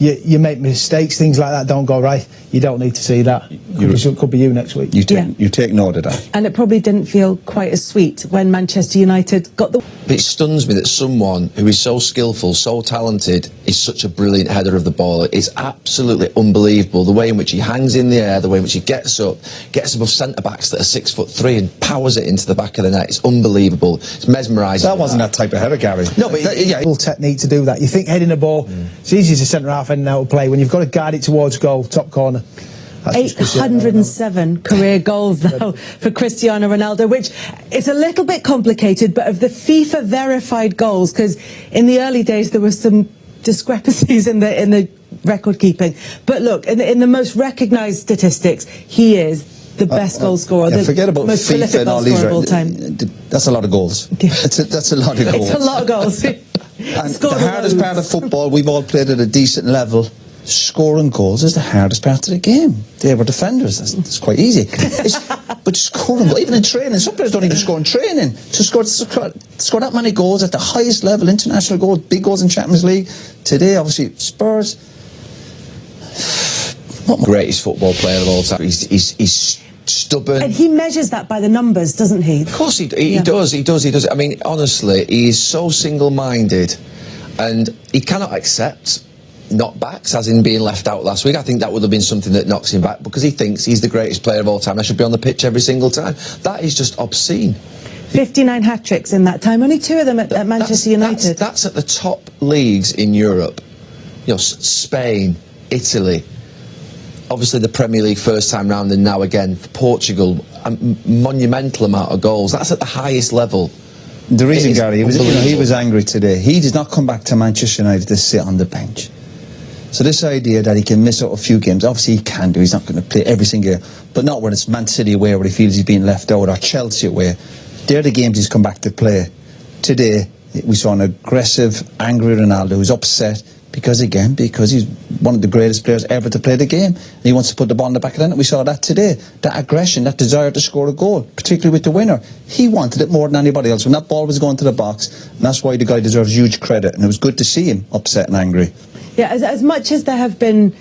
You make mistakes, things like that don't go right. You don't need to see that. Could be you next week. You take note of that. And it probably didn't feel quite as sweet when Manchester United got the... It stuns me that someone who is so skillful, so talented, is such a brilliant header of the ball. It's absolutely unbelievable. The way in which he hangs in the air, the way in which he gets up, gets above centre-backs that are 6'3" and powers it into the back of the net. It's unbelievable. It's mesmerising. That wasn't that type of header, Gary. No, but full technique to do that. You think heading a ball, it's easy as a centre-half heading out of play. When you've got to guide it towards goal, top corner. 807 career goals now for Cristiano Ronaldo, which is a little bit complicated, but of the FIFA verified goals, because in the early days there were some discrepancies in the record keeping. But look, in the most recognised statistics, he is the best goal scorer, forget about most FIFA prolific and goal all scorer these. of all time. That's a lot of goals. That's a lot of goals. It's a lot of goals. And the hardest part of football, we've all played at a decent level. Scoring goals is the hardest part of the game. They were defenders. It's quite easy. But scoring goals, even in training, some players don't even score in training. To score that many goals at the highest level, international goals, big goals in Champions League. Today, obviously, Spurs. Greatest football player of all time. He's stubborn. And he measures that by the numbers, doesn't he? Of course he does. I mean, honestly, he is so single-minded, and he cannot accept knockbacks, as in being left out last week. I think that would have been something that knocks him back, because he thinks he's the greatest player of all time. I should be on the pitch every single time. That is just obscene. 59 hat-tricks in that time, only 2 of them at Manchester United. That's at the top leagues in Europe. You know, Spain, Italy, obviously the Premier League first time round, and now again for Portugal, a monumental amount of goals. That's at the highest level. The reason, Gary, he was angry today. He did not come back to Manchester United to sit on the bench. So this idea that he can miss out a few games, obviously he can do. He's not going to play every single game, but not when it's Man City away where he feels he's being left out, or Chelsea away. They're the games he's come back to play. Today we saw an aggressive, angry Ronaldo who's upset because he's one of the greatest players ever to play the game. And he wants to put the ball in the back of the net. We saw that today. That aggression, that desire to score a goal, particularly with the winner. He wanted it more than anybody else when that ball was going to the box, and that's why the guy deserves huge credit. And it was good to see him upset and angry. Yeah, as much as there have been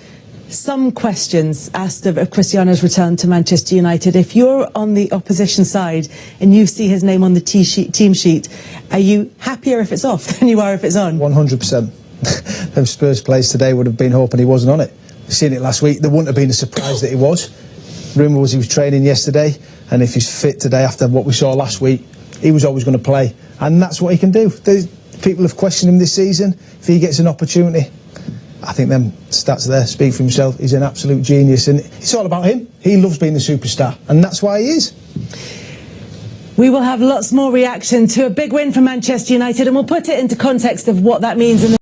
some questions asked of Cristiano's return to Manchester United, if you're on the opposition side and you see his name on the team sheet, are you happier if it's off than you are if it's on? 100%. Them Spurs players today would have been hoping he wasn't on it. We've seen it last week. There wouldn't have been a surprise that he was. Rumour was he was training yesterday, and if he's fit today after what we saw last week, he was always going to play. And that's what he can do. People have questioned him this season. If he gets an opportunity, I think them stats there speak for himself. He's an absolute genius, and it's all about him. He loves being the superstar, and that's why he is. We will have lots more reaction to a big win for Manchester United, and we'll put it into context of what that means in the